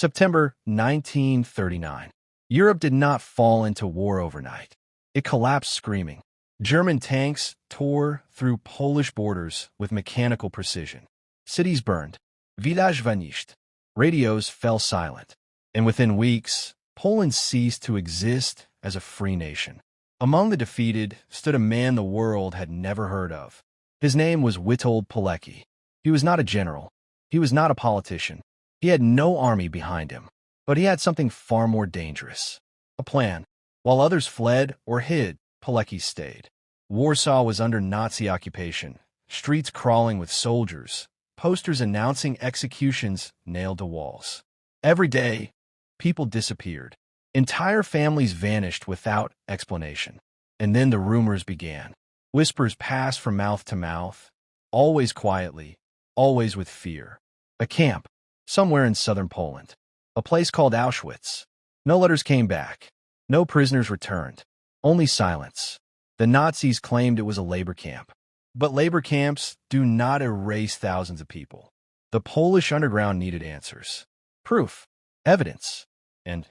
September 1939. Europe did not fall into war overnight. It collapsed screaming. German tanks tore through Polish borders with mechanical precision. Cities burned. Village vanished. Radios fell silent. And within weeks, Poland ceased to exist as a free nation. Among the defeated stood a man the world had never heard of. His name was Witold Pilecki. He was not a general. He was not a politician. He had no army behind him. But he had something far more dangerous. A plan. While others fled or hid, Pilecki stayed. Warsaw was under Nazi occupation, streets crawling with soldiers, posters announcing executions nailed to walls. Every day, people disappeared. Entire families vanished without explanation. And then the rumors began. Whispers passed from mouth to mouth, always quietly, always with fear. A camp, somewhere in southern Poland. A place called Auschwitz. No letters came back. No prisoners returned. Only silence. The Nazis claimed it was a labor camp. But labor camps do not erase thousands of people. The Polish underground needed answers. Proof. Evidence. And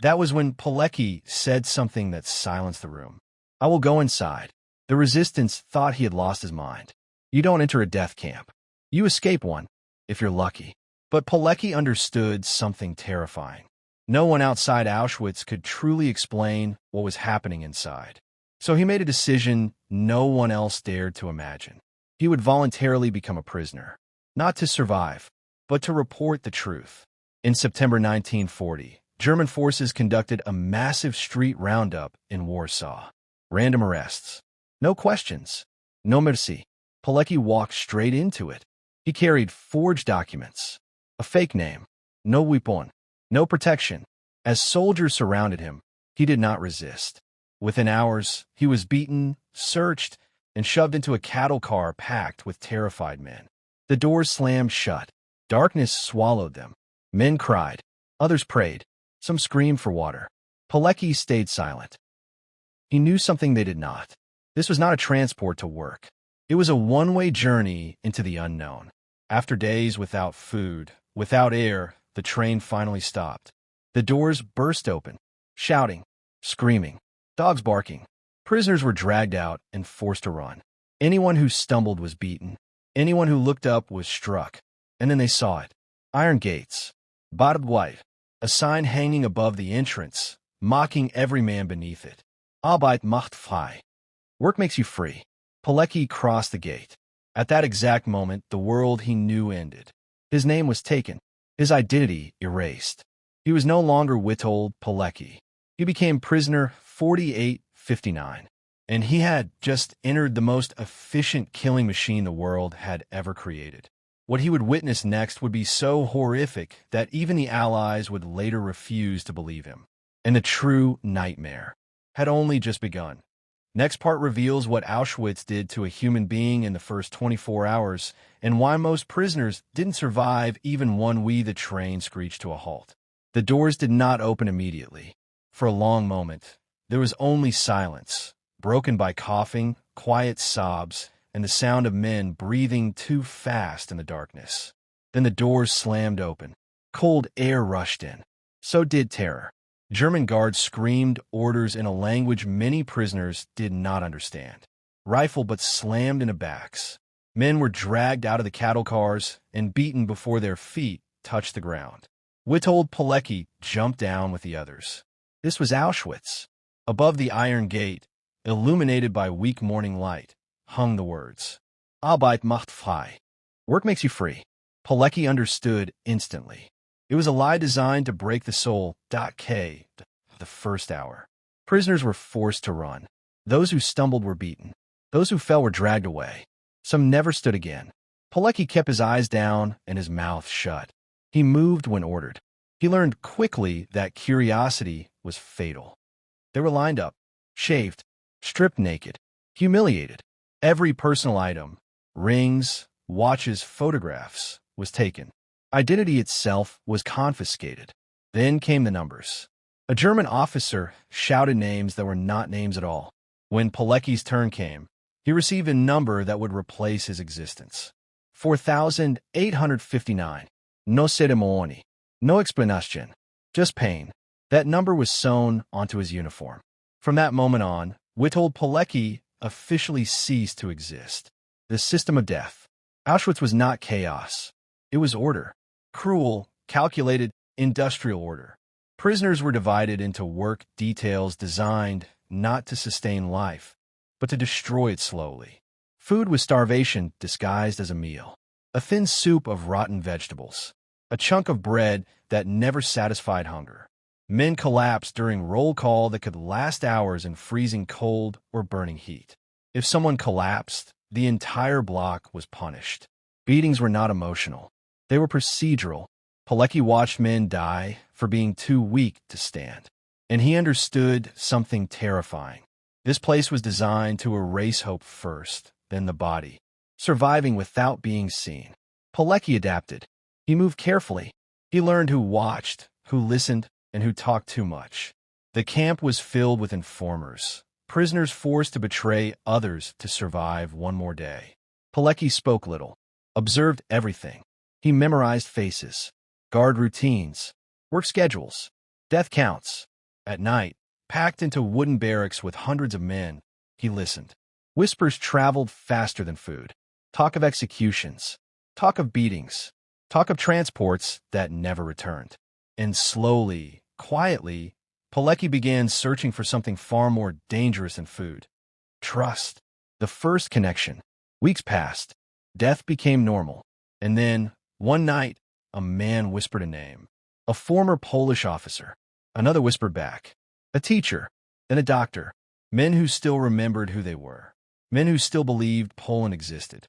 that was when Pilecki said something that silenced the room. I will go inside. The resistance thought he had lost his mind. You don't enter a death camp. You escape one, if you're lucky. But Pilecki understood something terrifying. No one outside Auschwitz could truly explain what was happening inside. So he made a decision no one else dared to imagine. He would voluntarily become a prisoner, not to survive, but to report the truth. In September 1940, German forces conducted a massive street roundup in Warsaw. Random arrests. No questions. No mercy. Pilecki walked straight into it. He carried forged documents. A fake name. No weapon. No protection. As soldiers surrounded him, he did not resist. Within hours, he was beaten, searched, and shoved into a cattle car packed with terrified men. The doors slammed shut. Darkness swallowed them. Men cried. Others prayed. Some screamed for water. Pilecki stayed silent. He knew something they did not. This was not a transport to work. It was a one-way journey into the unknown. After days without food, without air, the train finally stopped. The doors burst open. Shouting. Screaming. Dogs barking. Prisoners were dragged out and forced to run. Anyone who stumbled was beaten. Anyone who looked up was struck. And then they saw it. Iron gates. Barbed wire. A sign hanging above the entrance, mocking every man beneath it. Arbeit macht frei. Work makes you free. Pilecki crossed the gate. At that exact moment, the world he knew ended. His name was taken. His identity erased. He was no longer Witold Pilecki. He became prisoner 4859. And he had just entered the most efficient killing machine the world had ever created. What he would witness next would be so horrific that even the Allies would later refuse to believe him. And the true nightmare had only just begun. Next part reveals what Auschwitz did to a human being in the first 24 hours and why most prisoners didn't survive even when the train screeched to a halt. The doors did not open immediately. For a long moment, there was only silence, broken by coughing, quiet sobs, and the sound of men breathing too fast in the darkness. Then the doors slammed open. Cold air rushed in. So did terror. German guards screamed orders in a language many prisoners did not understand. Rifle butts slammed into backs. Men were dragged out of the cattle cars and beaten before their feet touched the ground. Witold Pilecki jumped down with the others. This was Auschwitz. Above the iron gate, illuminated by weak morning light, hung the words, Arbeit macht frei. Work makes you free. Pilecki understood instantly. It was a lie designed to break the soul. K. The first hour. Prisoners were forced to run. Those who stumbled were beaten. Those who fell were dragged away. Some never stood again. Pilecki kept his eyes down and his mouth shut. He moved when ordered. He learned quickly that curiosity was fatal. They were lined up, shaved, stripped naked, humiliated. Every personal item, rings, watches, photographs, was taken. Identity itself was confiscated. Then came the numbers. A German officer shouted names that were not names at all. When Pilecki's turn came, he received a number that would replace his existence. 4,859. No ceremony. No explanation, just pain. That number was sewn onto his uniform. From that moment on, Witold Pilecki officially ceased to exist. The system of death. Auschwitz was not chaos. It was order. Cruel, calculated, industrial order. Prisoners were divided into work details designed not to sustain life, but to destroy it slowly. Food was starvation disguised as a meal. A thin soup of rotten vegetables. A chunk of bread that never satisfied hunger. Men collapsed during roll call that could last hours in freezing cold or burning heat. If someone collapsed, the entire block was punished. Beatings were not emotional. They were procedural. Pilecki watched men die for being too weak to stand. And he understood something terrifying. This place was designed to erase hope first, then the body. Surviving without being seen. Pilecki adapted. He moved carefully. He learned who watched, who listened, and who talked too much. The camp was filled with informers, prisoners forced to betray others to survive one more day. Pilecki spoke little, observed everything. He memorized faces, guard routines, work schedules, death counts. At night, packed into wooden barracks with hundreds of men, he listened. Whispers traveled faster than food. Talk of executions, talk of beatings, talk of transports that never returned. And slowly, quietly, Pilecki began searching for something far more dangerous than food. Trust. The first connection. Weeks passed. Death became normal. And then, one night, a man whispered a name. A former Polish officer. Another whispered back. A teacher. Then a doctor. Men who still remembered who they were. Men who still believed Poland existed.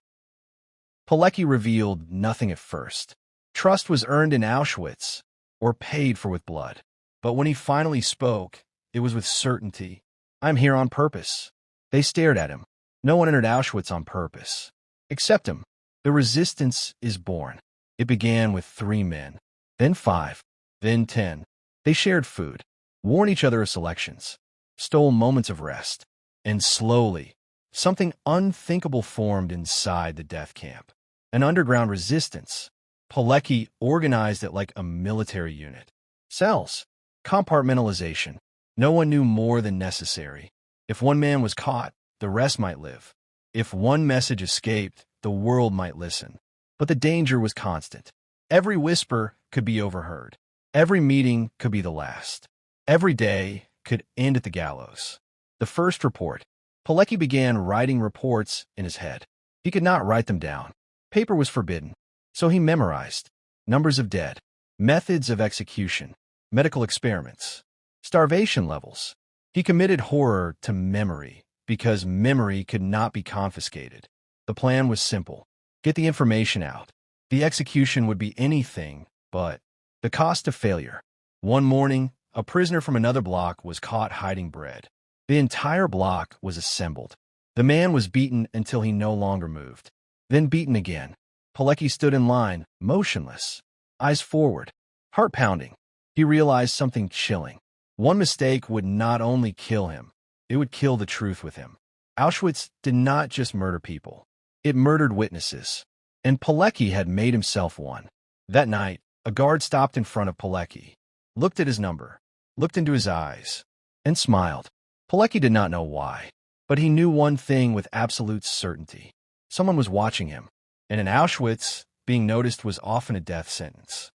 Pilecki revealed nothing at first. Trust was earned in Auschwitz, or paid for with blood. But when he finally spoke, it was with certainty. I'm here on purpose. They stared at him. No one entered Auschwitz on purpose. Except him. The resistance is born. It began with 3 men, then 5, then 10. They shared food, warned each other of selections, stole moments of rest, and slowly, something unthinkable formed inside the death camp. An underground resistance. Pilecki organized it like a military unit. Cells. Compartmentalization. No one knew more than necessary. If one man was caught, the rest might live. If one message escaped, the world might listen. But the danger was constant. Every whisper could be overheard. Every meeting could be the last. Every day could end at the gallows. The first report. Pilecki began writing reports in his head. He could not write them down. Paper was forbidden. So he memorized numbers of dead, methods of execution, medical experiments, starvation levels. He committed horror to memory because memory could not be confiscated. The plan was simple. Get the information out. The execution would be anything but the cost of failure. One morning, a prisoner from another block was caught hiding bread. The entire block was assembled. The man was beaten until he no longer moved. Then beaten again. Pilecki stood in line, motionless, eyes forward, heart pounding. He realized something chilling. One mistake would not only kill him, it would kill the truth with him. Auschwitz did not just murder people. It murdered witnesses. And Pilecki had made himself one. That night, a guard stopped in front of Pilecki, looked at his number, looked into his eyes, and smiled. Pilecki did not know why, but he knew one thing with absolute certainty. Someone was watching him. And in Auschwitz, being noticed was often a death sentence.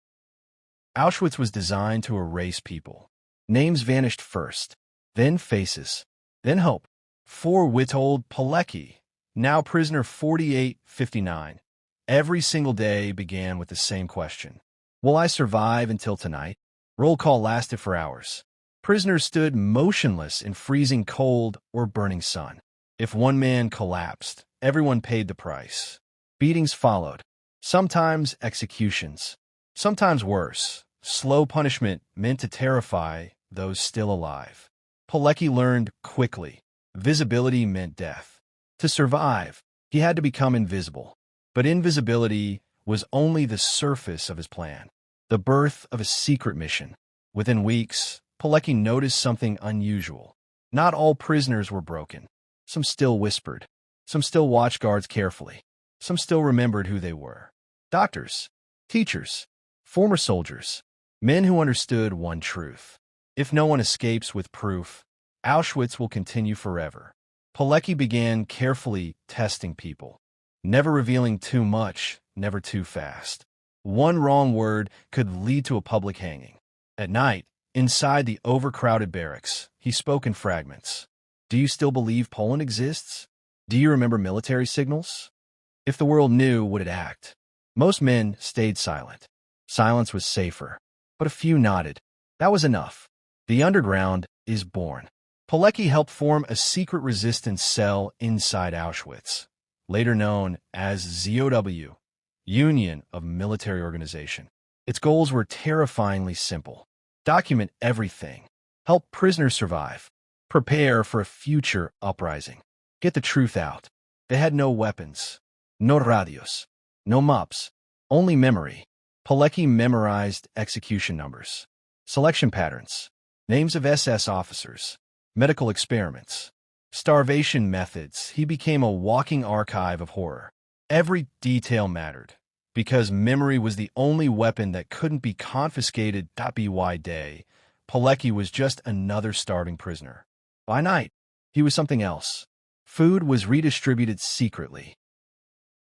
Auschwitz was designed to erase people. Names vanished first, then faces, then hope. For Witold Pilecki, now prisoner 4859, every single day began with the same question. Will I survive until tonight? Roll call lasted for hours. Prisoners stood motionless in freezing cold or burning sun. If one man collapsed, everyone paid the price. Beatings followed, sometimes executions, sometimes worse, slow punishment meant to terrify those still alive. Pilecki learned quickly, visibility meant death. To survive, he had to become invisible. But invisibility was only the surface of his plan, the birth of a secret mission. Within weeks, Pilecki noticed something unusual. Not all prisoners were broken. Some still whispered. Some still watched guards carefully. Some still remembered who they were. Doctors, teachers, former soldiers. Men who understood one truth. If no one escapes with proof, Auschwitz will continue forever. Pilecki began carefully testing people, never revealing too much, never too fast. One wrong word could lead to a public hanging. At night, inside the overcrowded barracks, he spoke in fragments. Do you still believe Poland exists? Do you remember military signals? If the world knew, would it act? Most men stayed silent. Silence was safer, but a few nodded. That was enough. The underground is born. Pilecki helped form a secret resistance cell inside Auschwitz, later known as ZOW, Union of Military Organization. Its goals were terrifyingly simple. Document everything. Help prisoners survive. Prepare for a future uprising. Get the truth out. They had no weapons, no radios, no maps, only memory. Pilecki memorized execution numbers, selection patterns, names of SS officers, medical experiments, starvation methods. He became a walking archive of horror. Every detail mattered, because memory was the only weapon that couldn't be confiscated. By day, Pilecki was just another starving prisoner. By night, he was something else. Food was redistributed secretly.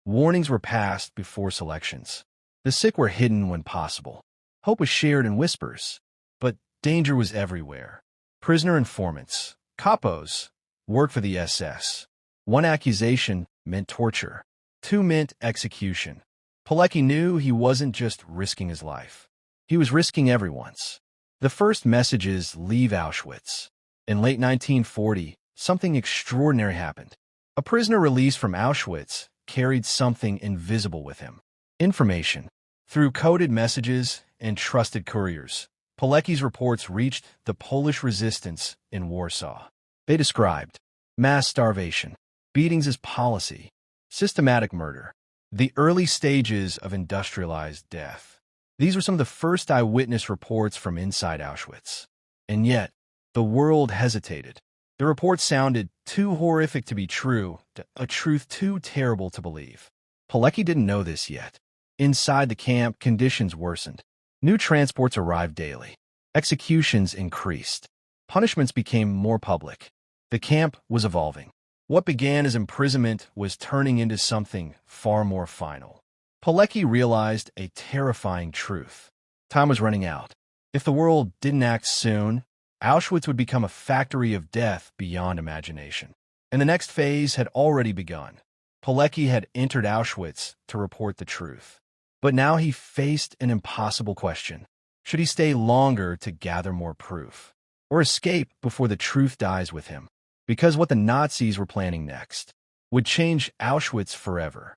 Warnings were passed before selections. The sick were hidden when possible. Hope was shared in whispers, but danger was everywhere. Prisoner informants, capos, worked for the SS. One accusation meant torture. Two meant execution. Pilecki knew he wasn't just risking his life. He was risking everyone's. The first messages leave Auschwitz. In late 1940, something extraordinary happened. A prisoner released from Auschwitz carried something invisible with him. Information. Through coded messages and trusted couriers, Pilecki's reports reached the Polish resistance in Warsaw. They described mass starvation, beatings as policy, systematic murder, the early stages of industrialized death. These were some of the first eyewitness reports from inside Auschwitz. And yet, the world hesitated. The reports sounded too horrific to be true, a truth too terrible to believe. Pilecki didn't know this yet. Inside the camp, conditions worsened. New transports arrived daily. Executions increased. Punishments became more public. The camp was evolving. What began as imprisonment was turning into something far more final. Pilecki realized a terrifying truth. Time was running out. If the world didn't act soon, Auschwitz would become a factory of death beyond imagination. And the next phase had already begun. Pilecki had entered Auschwitz to report the truth. But now he faced an impossible question. Should he stay longer to gather more proof? Or escape before the truth dies with him? Because what the Nazis were planning next would change Auschwitz forever.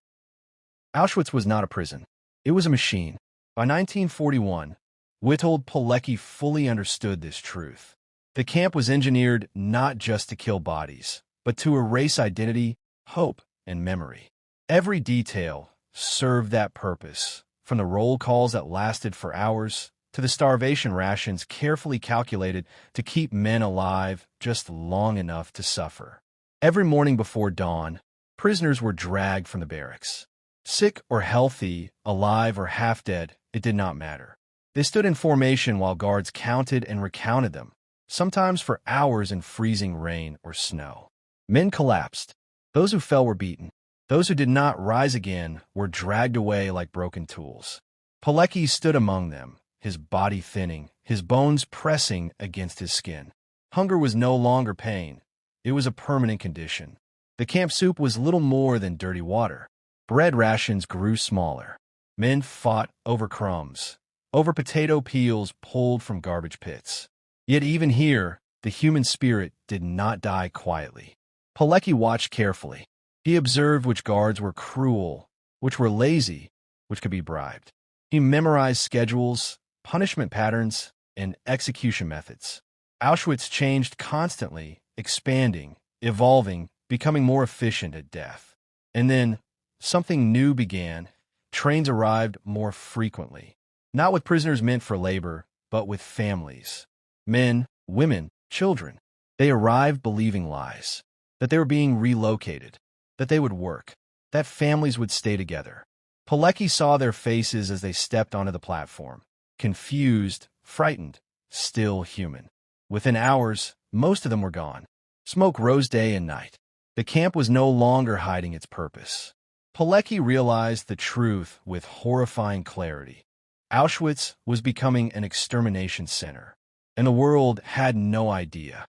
Auschwitz was not a prison. It was a machine. By 1941, Witold Pilecki fully understood this truth. The camp was engineered not just to kill bodies, but to erase identity, hope, and memory. Every detail served that purpose, from the roll calls that lasted for hours to the starvation rations carefully calculated to keep men alive just long enough to suffer. Every morning before dawn, prisoners were dragged from the barracks. Sick or healthy, alive or half dead, it did not matter. They stood in formation while guards counted and recounted them, sometimes for hours in freezing rain or snow. Men collapsed. Those who fell were beaten. Those who did not rise again were dragged away like broken tools. Pilecki stood among them, his body thinning, his bones pressing against his skin. Hunger was no longer pain. It was a permanent condition. The camp soup was little more than dirty water. Bread rations grew smaller. Men fought over crumbs, over potato peels pulled from garbage pits. Yet even here, the human spirit did not die quietly. Pilecki watched carefully. He observed which guards were cruel, which were lazy, which could be bribed. He memorized schedules, punishment patterns, and execution methods. Auschwitz changed constantly, expanding, evolving, becoming more efficient at death. And then, something new began. Trains arrived more frequently. Not with prisoners meant for labor, but with families. Men, women, children. They arrived believing lies. That they were being relocated. That they would work. That families would stay together. Pilecki saw their faces as they stepped onto the platform. confused, frightened, still human. Within hours, most of them were gone. Smoke rose day and night. The camp was no longer hiding its purpose. Pilecki realized the truth with horrifying clarity. Auschwitz was becoming an extermination center, and the world had no idea.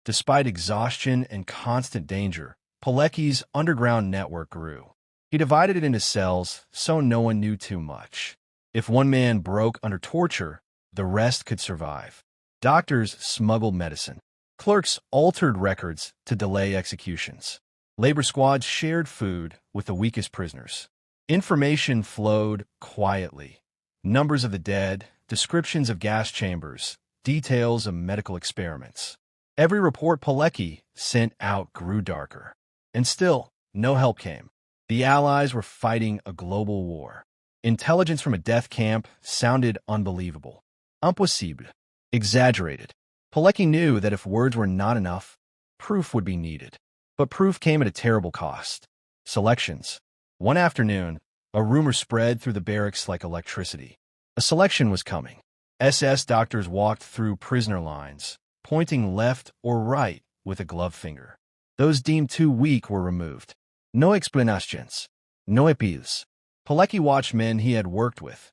Despite exhaustion and constant danger, Pilecki's underground network grew. He divided it into cells so no one knew too much. If one man broke under torture, the rest could survive. Doctors smuggled medicine. Clerks altered records to delay executions. Labor squads shared food with the weakest prisoners. Information flowed quietly. Numbers of the dead, descriptions of gas chambers, details of medical experiments. Every report Pilecki sent out grew darker. And still, no help came. The Allies were fighting a global war. Intelligence from a death camp sounded unbelievable. Impossible. Exaggerated. Pilecki knew that if words were not enough, proof would be needed. But proof came at a terrible cost. Selections. One afternoon, a rumor spread through the barracks like electricity. A selection was coming. SS doctors walked through prisoner lines, pointing left or right with a gloved finger. Those deemed too weak were removed. No explanations. No appeals. Pilecki watched men he had worked with,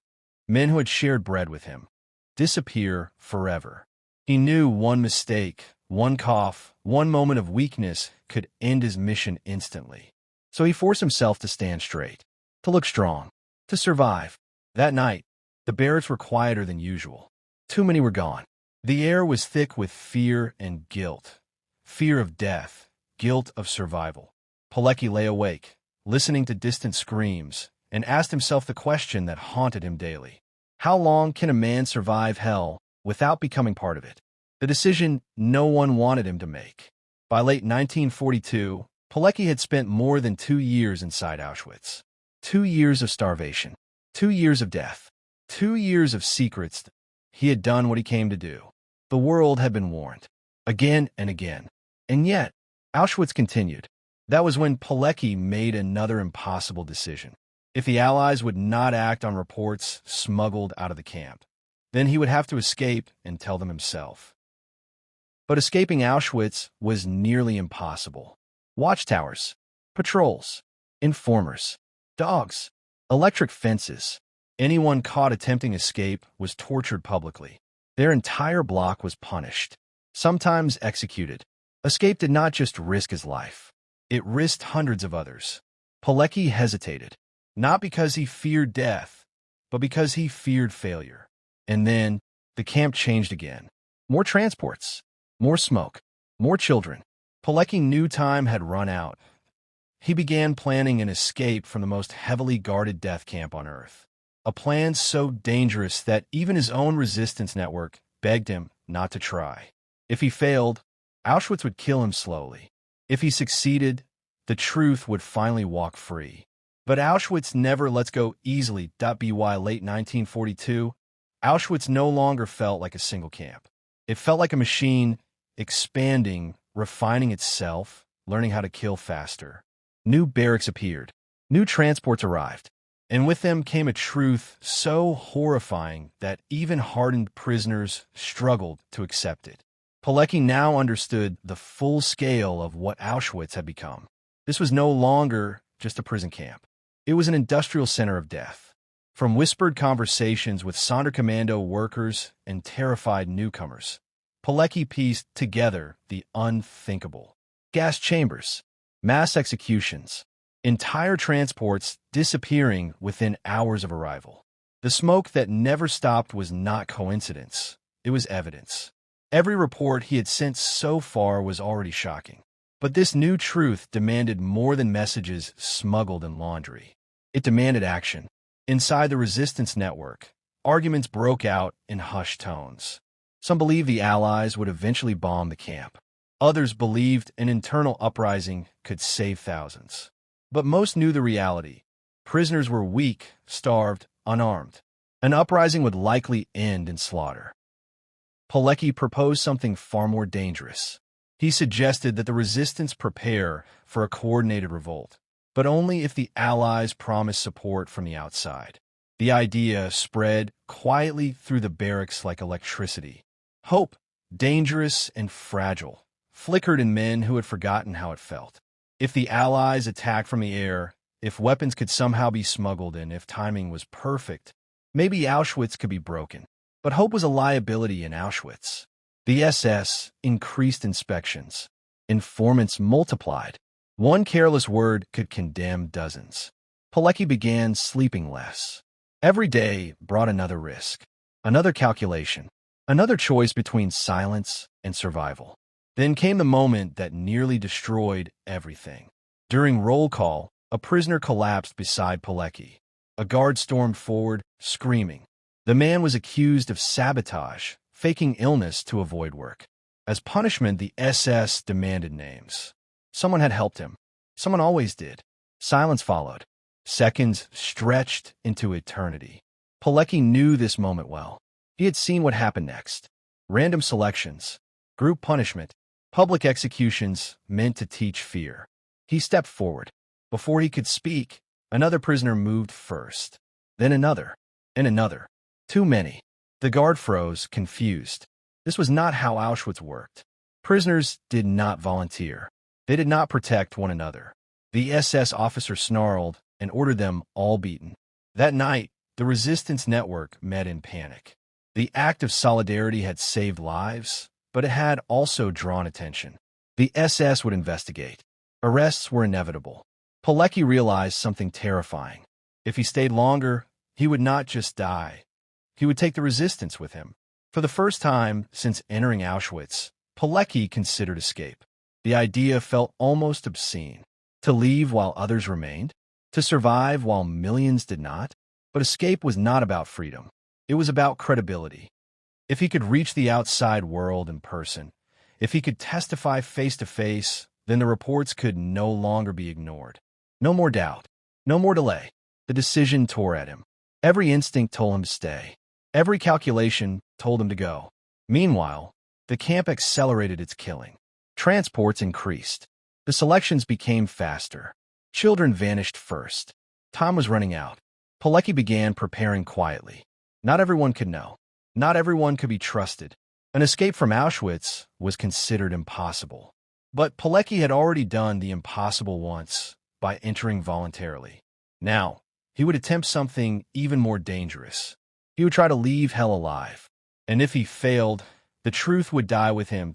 men who had shared bread with him, disappear forever. He knew one mistake, one cough, one moment of weakness could end his mission instantly. So he forced himself to stand straight, to look strong, to survive. That night, the barracks were quieter than usual. Too many were gone. The air was thick with fear and guilt. Fear of death, guilt of survival. Pilecki lay awake, listening to distant screams, and asked himself the question that haunted him daily. How long can a man survive hell without becoming part of it? The decision no one wanted him to make. By late 1942, Pilecki had spent more than 2 years inside Auschwitz. 2 years of starvation. 2 years of death. 2 years of secrets. He had done what he came to do. The world had been warned. Again and again. And yet, Auschwitz continued. That was when Pilecki made another impossible decision. If the Allies would not act on reports smuggled out of the camp, then he would have to escape and tell them himself. But escaping Auschwitz was nearly impossible. Watchtowers, patrols, informers, dogs, electric fences. Anyone caught attempting escape was tortured publicly. Their entire block was punished, sometimes executed. Escape did not just risk his life. It risked hundreds of others. Pilecki hesitated, not because he feared death, but because he feared failure. And then, the camp changed again. More transports, more smoke, more children. Pilecki knew time had run out. He began planning an escape from the most heavily guarded death camp on Earth. A plan so dangerous that even his own resistance network begged him not to try. If he failed, Auschwitz would kill him slowly. If he succeeded, the truth would finally walk free. But Auschwitz never lets go easily. By late 1942, Auschwitz no longer felt like a single camp. It felt like a machine expanding, refining itself, learning how to kill faster. New barracks appeared. New transports arrived. And with them came a truth so horrifying that even hardened prisoners struggled to accept it. Pilecki now understood the full scale of what Auschwitz had become. This was no longer just a prison camp. It was an industrial center of death. From whispered conversations with Sonderkommando workers and terrified newcomers, Pilecki pieced together the unthinkable. Gas chambers, mass executions, entire transports disappearing within hours of arrival. The smoke that never stopped was not coincidence. It was evidence. Every report he had sent so far was already shocking. But this new truth demanded more than messages smuggled in laundry. It demanded action. Inside the resistance network, arguments broke out in hushed tones. Some believed the Allies would eventually bomb the camp. Others believed an internal uprising could save thousands. But most knew the reality. Prisoners were weak, starved, unarmed. An uprising would likely end in slaughter. Pilecki proposed something far more dangerous. He suggested that the resistance prepare for a coordinated revolt, but only if the Allies promised support from the outside. The idea spread quietly through the barracks like electricity. Hope, dangerous and fragile, flickered in men who had forgotten how it felt. If the Allies attacked from the air, if weapons could somehow be smuggled in, if timing was perfect, maybe Auschwitz could be broken. But hope was a liability in Auschwitz. The SS increased inspections. Informants multiplied. One careless word could condemn dozens. Pilecki began sleeping less. Every day brought another risk, another calculation, another choice between silence and survival. Then came the moment that nearly destroyed everything. During roll call, a prisoner collapsed beside Pilecki. A guard stormed forward, screaming. The man was accused of sabotage, faking illness to avoid work. As punishment, the SS demanded names. Someone had helped him. Someone always did. Silence followed. Seconds stretched into eternity. Pilecki knew this moment well. He had seen what happened next. Random selections, group punishment, public executions meant to teach fear. He stepped forward. Before he could speak, another prisoner moved first. Then another, and another. Too many. The guard froze, confused. This was not how Auschwitz worked. Prisoners did not volunteer. They did not protect one another. The SS officer snarled and ordered them all beaten. That night, the resistance network met in panic. The act of solidarity had saved lives, but it had also drawn attention. The SS would investigate. Arrests were inevitable. Pilecki realized something terrifying. If he stayed longer, he would not just die. He would take the resistance with him. For the first time since entering Auschwitz, Pilecki considered escape. The idea felt almost obscene. To leave while others remained? To survive while millions did not? But escape was not about freedom. It was about credibility. If he could reach the outside world in person, if he could testify face to face, then the reports could no longer be ignored. No more doubt. No more delay. The decision tore at him. Every instinct told him to stay. Every calculation told him to go. Meanwhile, the camp accelerated its killing. Transports increased. The selections became faster. Children vanished first. Time was running out. Pilecki began preparing quietly. Not everyone could know. Not everyone could be trusted. An escape from Auschwitz was considered impossible. But Pilecki had already done the impossible once by entering voluntarily. Now, he would attempt something even more dangerous. He would try to leave hell alive. And if he failed, the truth would die with him.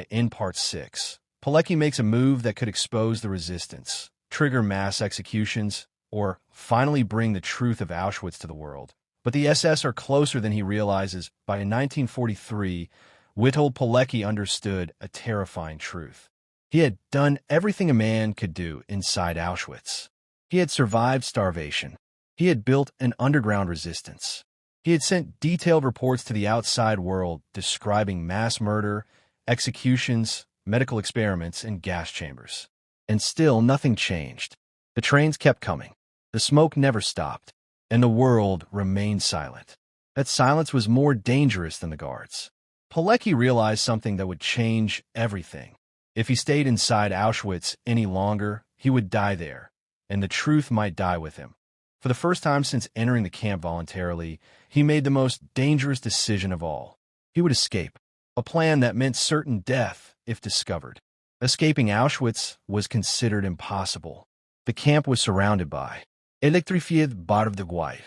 In Part 6, Pilecki makes a move that could expose the resistance, trigger mass executions, or finally bring the truth of Auschwitz to the world. But the SS are closer than he realizes. By 1943, Witold Pilecki understood a terrifying truth. He had done everything a man could do inside Auschwitz. He had survived starvation. He had built an underground resistance. He had sent detailed reports to the outside world describing mass murder, executions, medical experiments, and gas chambers. And still nothing changed. The trains kept coming. The smoke never stopped. And the world remained silent. That silence was more dangerous than the guards. Pilecki realized something that would change everything. If he stayed inside Auschwitz any longer, he would die there, and the truth might die with him. For the first time since entering the camp voluntarily, he made the most dangerous decision of all. He would escape, a plan that meant certain death if discovered. Escaping Auschwitz was considered impossible. The camp was surrounded by electrified barbed wire,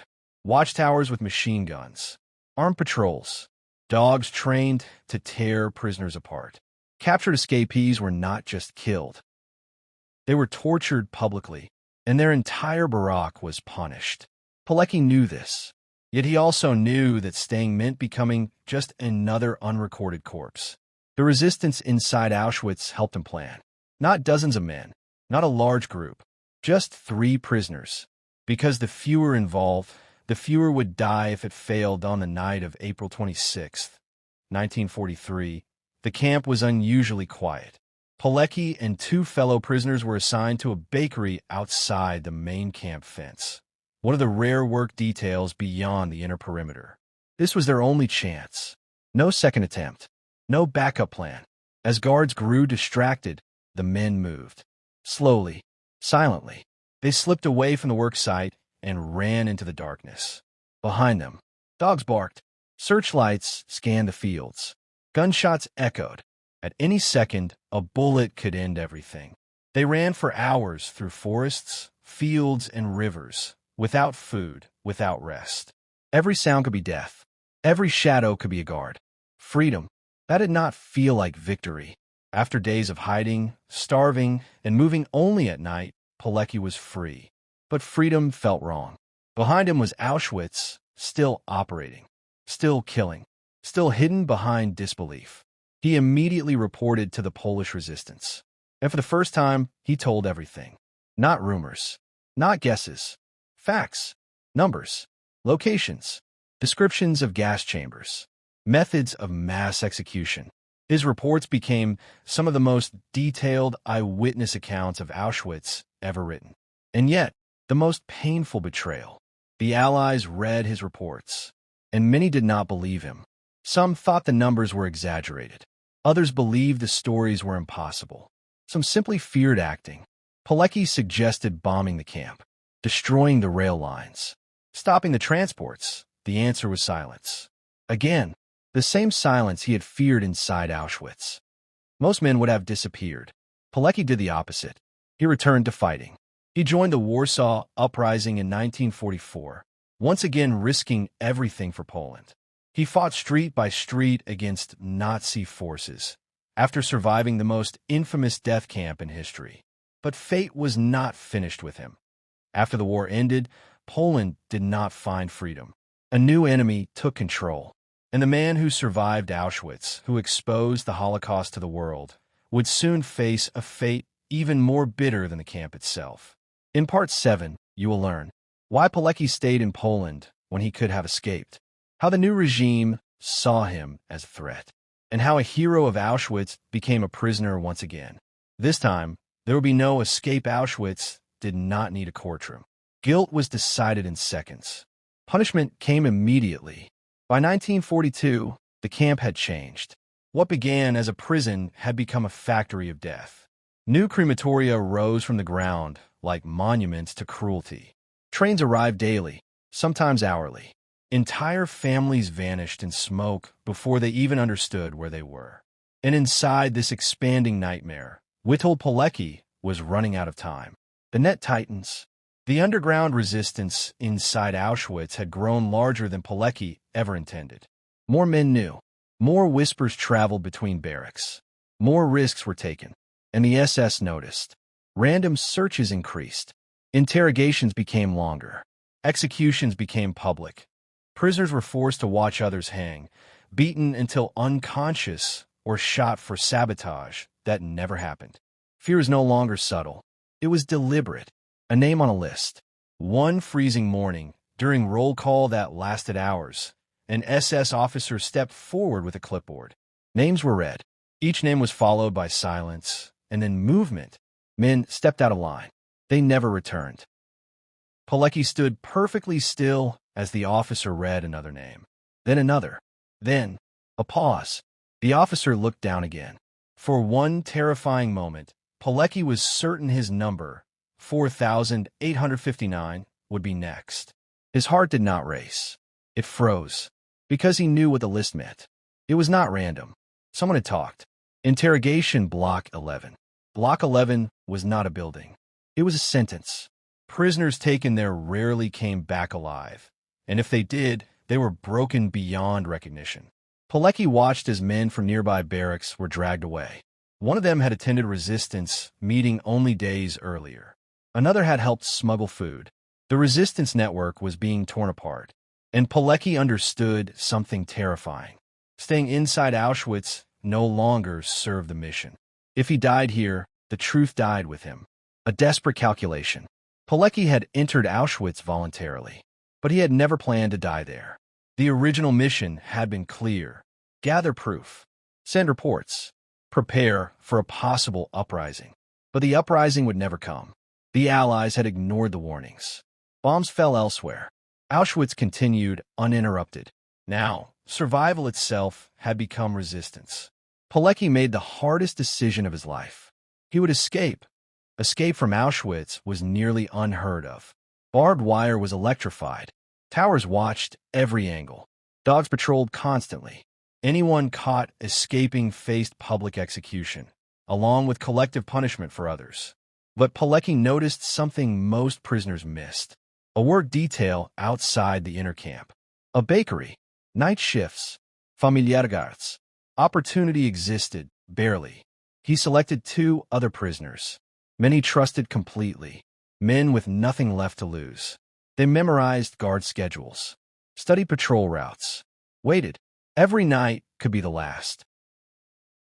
watchtowers with machine guns, armed patrols, dogs trained to tear prisoners apart. Captured escapees were not just killed. They were tortured publicly, and their entire barrack was punished. Pilecki knew this, yet he also knew that staying meant becoming just another unrecorded corpse. The resistance inside Auschwitz helped him plan. Not dozens of men, not a large group, just 3 prisoners. Because the fewer involved, the fewer would die if it failed. On the night of April 26, 1943, the camp was unusually quiet. Pilecki and 2 fellow prisoners were assigned to a bakery outside the main camp fence, one of the rare work details beyond the inner perimeter. This was their only chance. No second attempt. No backup plan. As guards grew distracted, the men moved. Slowly, silently. They slipped away from the work site, and ran into the darkness. Behind them, dogs barked. Searchlights scanned the fields. Gunshots echoed. At any second, a bullet could end everything. They ran for hours through forests, fields, and rivers, without food, without rest. Every sound could be death. Every shadow could be a guard. Freedom. That did not feel like victory. After days of hiding, starving, and moving only at night, Pilecki was free. But freedom felt wrong. Behind him was Auschwitz, still operating, still killing, still hidden behind disbelief. He immediately reported to the Polish resistance. And for the first time, he told everything. Not rumors, not guesses, facts, numbers, locations, descriptions of gas chambers, methods of mass execution. His reports became some of the most detailed eyewitness accounts of Auschwitz ever written. And yet, the most painful betrayal. The Allies read his reports, and many did not believe him. Some thought the numbers were exaggerated. Others believed the stories were impossible. Some simply feared acting. Pilecki suggested bombing the camp, destroying the rail lines, stopping the transports. The answer was silence. Again, the same silence he had feared inside Auschwitz. Most men would have disappeared. Pilecki did the opposite. He returned to fighting. He joined the Warsaw Uprising in 1944, once again risking everything for Poland. He fought street by street against Nazi forces, after surviving the most infamous death camp in history. But fate was not finished with him. After the war ended, Poland did not find freedom. A new enemy took control. And the man who survived Auschwitz, who exposed the Holocaust to the world, would soon face a fate even more bitter than the camp itself. In Part 7, you will learn why Pilecki stayed in Poland when he could have escaped, how the new regime saw him as a threat, and how a hero of Auschwitz became a prisoner once again. This time, there would be no escape. Auschwitz did not need a courtroom. Guilt was decided in seconds. Punishment came immediately. By 1942, the camp had changed. What began as a prison had become a factory of death. New crematoria rose from the ground like monuments to cruelty. Trains arrived daily, sometimes hourly. Entire families vanished in smoke before they even understood where they were. And inside this expanding nightmare, Witold Pilecki was running out of time. The net tightens. The underground resistance inside Auschwitz had grown larger than Pilecki ever intended. More men knew. More whispers traveled between barracks. More risks were taken. And the SS noticed. Random searches increased. Interrogations became longer. Executions became public. Prisoners were forced to watch others hang, beaten until unconscious or shot for sabotage that never happened. Fear is no longer subtle. It was deliberate. A name on a list. One freezing morning, during roll call that lasted hours, an SS officer stepped forward with a clipboard. Names were read. Each name was followed by silence, and then movement. Men stepped out of line. They never returned. Pilecki stood perfectly still as the officer read another name. Then another. Then a pause. The officer looked down again. For one terrifying moment, Pilecki was certain his number, 4,859, would be next. His heart did not race. It froze, because he knew what the list meant. It was not random. Someone had talked. Interrogation Block 11. Block 11 was not a building. It was a sentence. Prisoners taken there rarely came back alive, and if they did, they were broken beyond recognition. Pilecki watched as men from nearby barracks were dragged away. One of them had attended resistance meeting only days earlier. Another had helped smuggle food. The resistance network was being torn apart, and Pilecki understood something terrifying. Staying inside Auschwitz no longer served the mission. If he died here, the truth died with him. A desperate calculation. Pilecki had entered Auschwitz voluntarily, but he had never planned to die there. The original mission had been clear. Gather proof. Send reports. Prepare for a possible uprising. But the uprising would never come. The Allies had ignored the warnings. Bombs fell elsewhere. Auschwitz continued uninterrupted. Now, survival itself had become resistance. Pilecki made the hardest decision of his life. He would escape. Escape from Auschwitz was nearly unheard of. Barbed wire was electrified. Towers watched every angle. Dogs patrolled constantly. Anyone caught escaping faced public execution, along with collective punishment for others. But Pilecki noticed something most prisoners missed. A work detail outside the inner camp. A bakery. Night shifts. Familiares. Opportunity existed, barely. He selected 2 other prisoners. Men he trusted completely. Men with nothing left to lose. They memorized guard schedules. Studied patrol routes. Waited. Every night could be the last.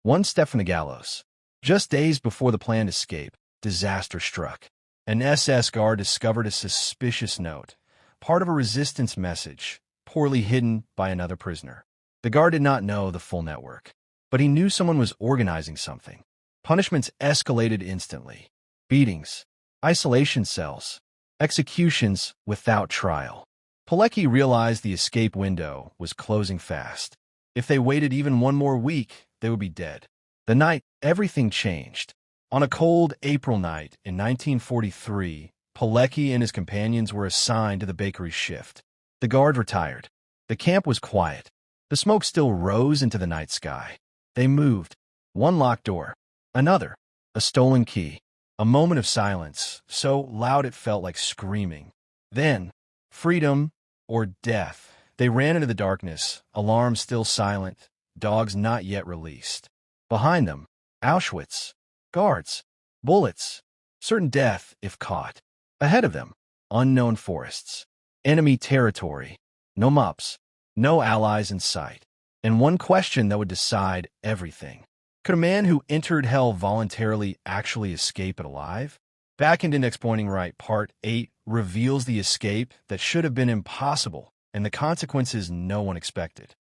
One step from the gallows. Just days before the planned escape, disaster struck. An SS guard discovered a suspicious note, part of a resistance message, poorly hidden by another prisoner. The guard did not know the full network, but he knew someone was organizing something. Punishments escalated instantly. Beatings, isolation cells, executions without trial. Pilecki realized the escape window was closing fast. If they waited even one more week, they would be dead. The night everything changed. On a cold April night in 1943, Pilecki and his companions were assigned to the bakery shift. The guard retired. The camp was quiet. The smoke still rose into the night sky. They moved. One locked door. Another. A stolen key. A moment of silence, so loud it felt like screaming. Then, freedom or death. They ran into the darkness, alarms still silent, dogs not yet released. Behind them, Auschwitz. Guards. Bullets. Certain death if caught. Ahead of them, unknown forests. Enemy territory. No maps. No allies in sight. And one question that would decide everything. Could a man who entered hell voluntarily actually escape it alive? Back in Index Pointing Right, Part 8 reveals the escape that should have been impossible and the consequences no one expected.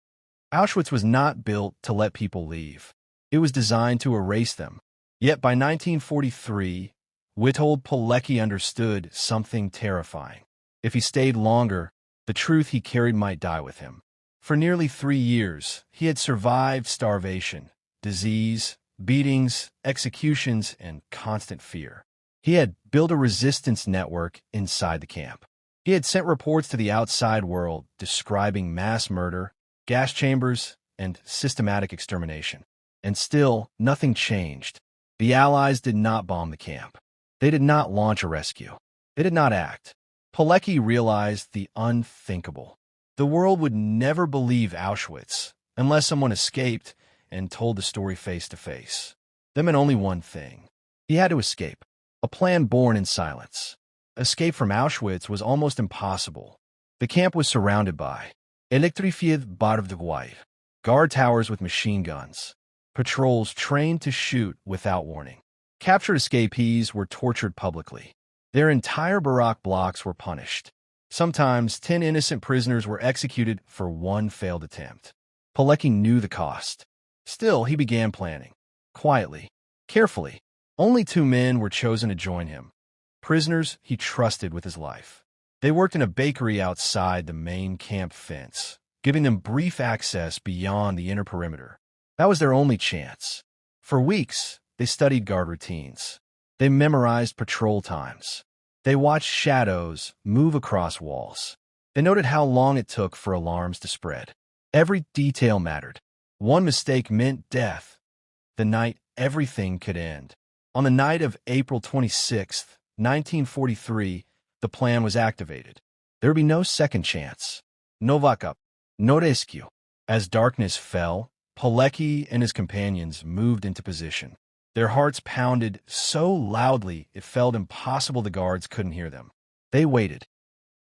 Auschwitz was not built to let people leave. It was designed to erase them. Yet by 1943, Witold Pilecki understood something terrifying. If he stayed longer, the truth he carried might die with him. For nearly 3 years, he had survived starvation, disease, beatings, executions, and constant fear. He had built a resistance network inside the camp. He had sent reports to the outside world describing mass murder, gas chambers, and systematic extermination. And still, nothing changed. The Allies did not bomb the camp. They did not launch a rescue. They did not act. Pilecki realized the unthinkable. The world would never believe Auschwitz unless someone escaped and told the story face to face. That meant only one thing. He had to escape. A plan born in silence. Escape from Auschwitz was almost impossible. The camp was surrounded by electrified barbed wire, guard towers with machine guns, patrols trained to shoot without warning. Captured escapees were tortured publicly. Their entire Barak blocks were punished. Sometimes 10 innocent prisoners were executed for one failed attempt. Pilecki knew the cost. Still, he began planning. Quietly, carefully. Only 2 men were chosen to join him. Prisoners he trusted with his life. They worked in a bakery outside the main camp fence, giving them brief access beyond the inner perimeter. That was their only chance. For weeks, they studied guard routines. They memorized patrol times. They watched shadows move across walls. They noted how long it took for alarms to spread. Every detail mattered. One mistake meant death. The night everything could end. On the night of April 26, 1943, the plan was activated. There would be no second chance. No backup. No rescue. As darkness fell, Pilecki and his companions moved into position. Their hearts pounded so loudly it felt impossible the guards couldn't hear them. They waited.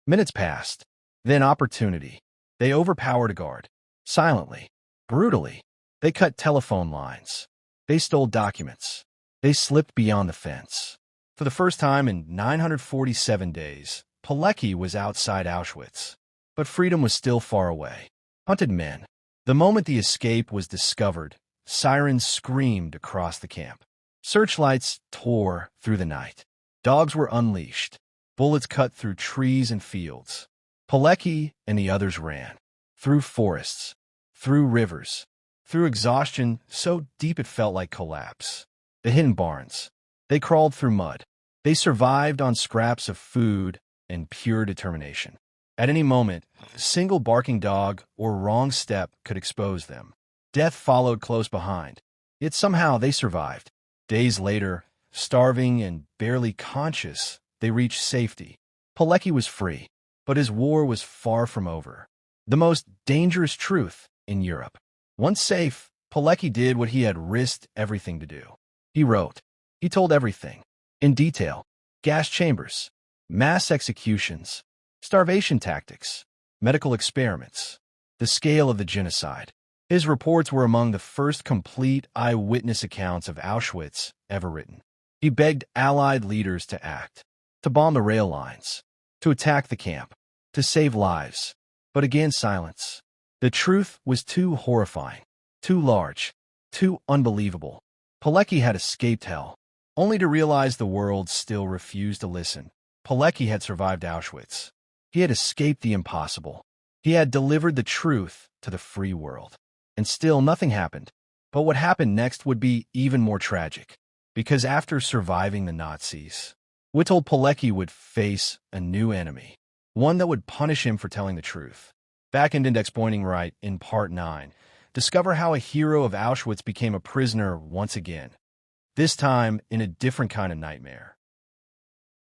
Minutes passed. Then opportunity. They overpowered a guard. Silently. Brutally. They cut telephone lines. They stole documents. They slipped beyond the fence. For the first time in 947 days, Pilecki was outside Auschwitz. But freedom was still far away. Hunted men. The moment the escape was discovered, sirens screamed across the camp. Searchlights tore through the night. Dogs were unleashed. Bullets cut through trees and fields. Pilecki and the others ran. Through forests. Through rivers. Through exhaustion so deep it felt like collapse. The hidden barns. They crawled through mud. They survived on scraps of food, and pure determination. At any moment, a single barking dog or wrong step could expose them. Death followed close behind. Yet somehow they survived. Days later, starving and barely conscious, they reached safety. Pilecki was free, but his war was far from over. The most dangerous truth in Europe. Once safe, Pilecki did what he had risked everything to do. He wrote. He told everything. In detail. Gas chambers, mass executions, starvation tactics, medical experiments, the scale of the genocide. His reports were among the first complete eyewitness accounts of Auschwitz ever written. He begged Allied leaders to act, to bomb the rail lines, to attack the camp, to save lives. But again, silence. The truth was too horrifying, too large, too unbelievable. Pilecki had escaped hell, only to realize the world still refused to listen. Pilecki had survived Auschwitz. He had escaped the impossible. He had delivered the truth to the free world. And still nothing happened. But what happened next would be even more tragic. Because after surviving the Nazis, Witold Pilecki would face a new enemy. One that would punish him for telling the truth. Back in Index Pointing Right in Part 9, discover how a hero of Auschwitz became a prisoner once again. This time in a different kind of nightmare.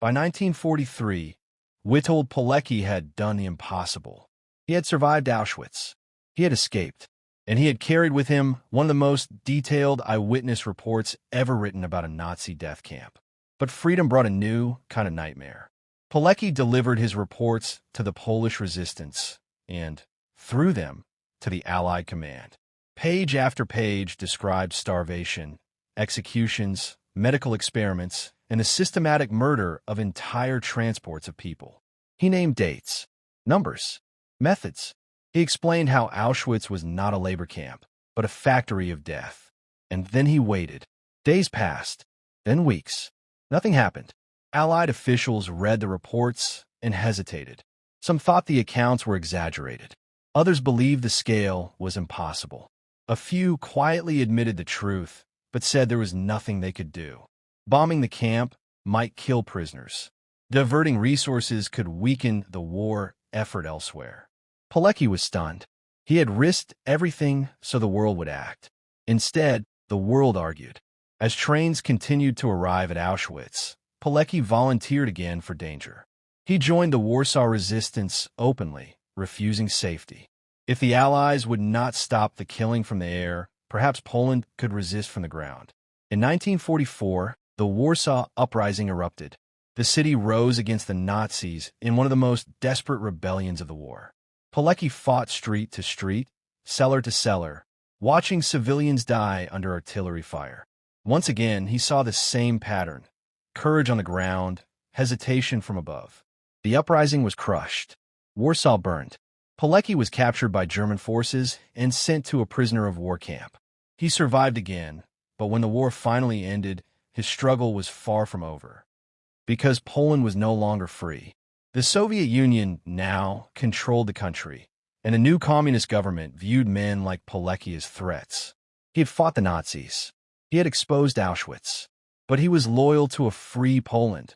By 1943, Witold Pilecki had done the impossible. He had survived Auschwitz. He had escaped. And he had carried with him one of the most detailed eyewitness reports ever written about a Nazi death camp. But freedom brought a new kind of nightmare. Pilecki delivered his reports to the Polish resistance and, through them, to the Allied command. Page after page described starvation, executions, medical experiments, and the systematic murder of entire transports of people. He named dates, numbers, methods. He explained how Auschwitz was not a labor camp, but a factory of death. And then he waited. Days passed, then weeks. Nothing happened. Allied officials read the reports and hesitated. Some thought the accounts were exaggerated. Others believed the scale was impossible. A few quietly admitted the truth, but said there was nothing they could do. Bombing the camp might kill prisoners. Diverting resources could weaken the war effort elsewhere. Pilecki was stunned. He had risked everything so the world would act. Instead, the world argued. As trains continued to arrive at Auschwitz, Pilecki volunteered again for danger. He joined the Warsaw Resistance openly, refusing safety. If the Allies would not stop the killing from the air, perhaps Poland could resist from the ground. In 1944, the Warsaw Uprising erupted. The city rose against the Nazis in one of the most desperate rebellions of the war. Pilecki fought street to street, cellar to cellar, watching civilians die under artillery fire. Once again, he saw the same pattern. Courage on the ground, hesitation from above. The uprising was crushed. Warsaw burned. Pilecki was captured by German forces and sent to a prisoner of war camp. He survived again, but when the war finally ended, his struggle was far from over. Because Poland was no longer free. The Soviet Union now controlled the country, and a new communist government viewed men like Pilecki as threats. He had fought the Nazis. He had exposed Auschwitz. But he was loyal to a free Poland,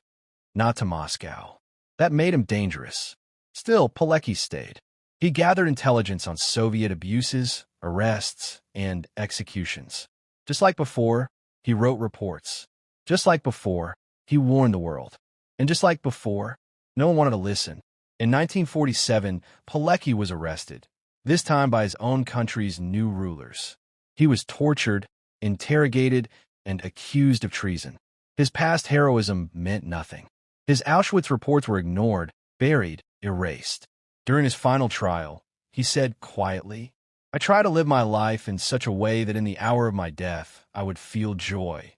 not to Moscow. That made him dangerous. Still, Pilecki stayed. He gathered intelligence on Soviet abuses, arrests, and executions. Just like before, he wrote reports. Just like before, he warned the world. And just like before, no one wanted to listen. In 1947, Pilecki was arrested, this time by his own country's new rulers. He was tortured, interrogated, and accused of treason. His past heroism meant nothing. His Auschwitz reports were ignored, buried, erased. During his final trial, he said quietly, "I try to live my life in such a way that in the hour of my death, I would feel joy,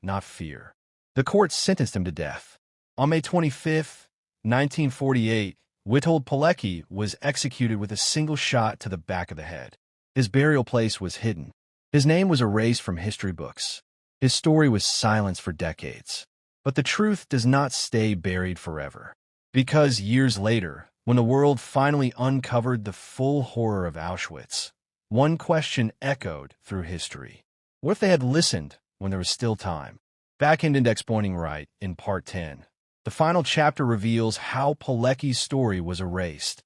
not fear." The court sentenced him to death. On May 25, 1948, Witold Pilecki was executed with a single shot to the back of the head. His burial place was hidden. His name was erased from history books. His story was silenced for decades. But the truth does not stay buried forever. Because years later, when the world finally uncovered the full horror of Auschwitz, one question echoed through history. What if they had listened when there was still time? Back in Index Pointing Right in Part 10. The final chapter reveals how Pilecki's story was erased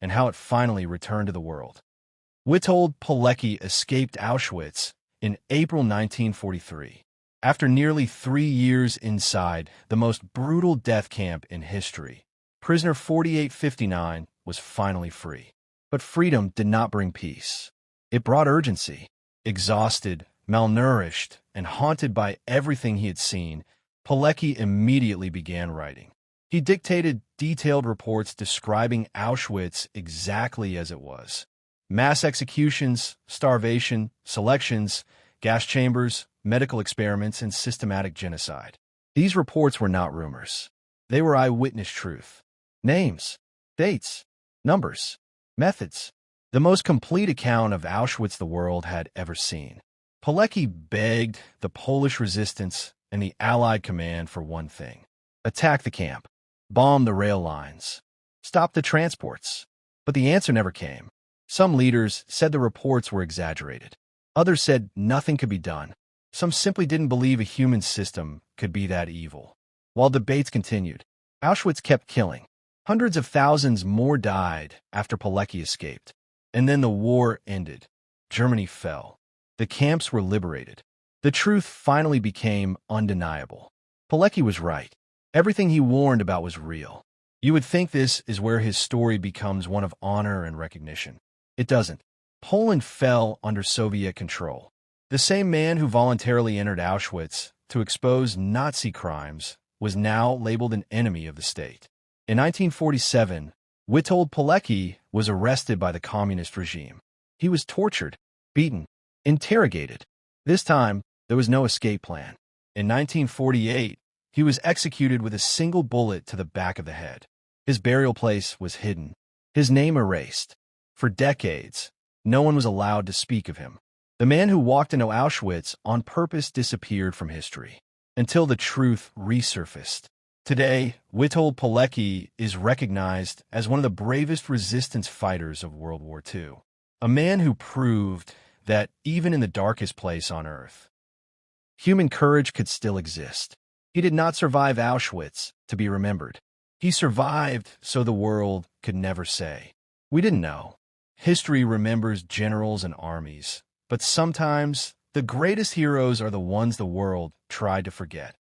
and how it finally returned to the world. Witold Pilecki escaped Auschwitz in April 1943. After nearly 3 years inside the most brutal death camp in history, prisoner 4859 was finally free. But freedom did not bring peace. It brought urgency. Exhausted, malnourished, and haunted by everything he had seen, Pilecki immediately began writing. He dictated detailed reports describing Auschwitz exactly as it was. Mass executions, starvation, selections, gas chambers, medical experiments, and systematic genocide. These reports were not rumors. They were eyewitness truth. Names, dates, numbers, methods. The most complete account of Auschwitz the world had ever seen. Pilecki begged the Polish resistance and the Allied command for one thing: attack the camp, bomb the rail lines, stop the transports. But the answer never came. Some leaders said the reports were exaggerated. Others said nothing could be done. Some simply didn't believe a human system could be that evil. While debates continued, Auschwitz kept killing. Hundreds of thousands more died after Pilecki escaped. And then the war ended. Germany fell. The camps were liberated. The truth finally became undeniable. Pilecki was right. Everything he warned about was real. You would think this is where his story becomes one of honor and recognition. It doesn't. Poland fell under Soviet control. The same man who voluntarily entered Auschwitz to expose Nazi crimes was now labeled an enemy of the state. In 1947, Witold Pilecki was arrested by the communist regime. He was tortured, beaten, interrogated. This time, there was no escape plan. In 1948, he was executed with a single bullet to the back of the head. His burial place was hidden, his name erased. For decades, no one was allowed to speak of him. The man who walked into Auschwitz on purpose disappeared from history, until the truth resurfaced. Today, Witold Pilecki is recognized as one of the bravest resistance fighters of World War II. A man who proved that even in the darkest place on earth, human courage could still exist. He did not survive Auschwitz to be remembered. He survived so the world could never say, "We didn't know." History remembers generals and armies, but sometimes the greatest heroes are the ones the world tried to forget.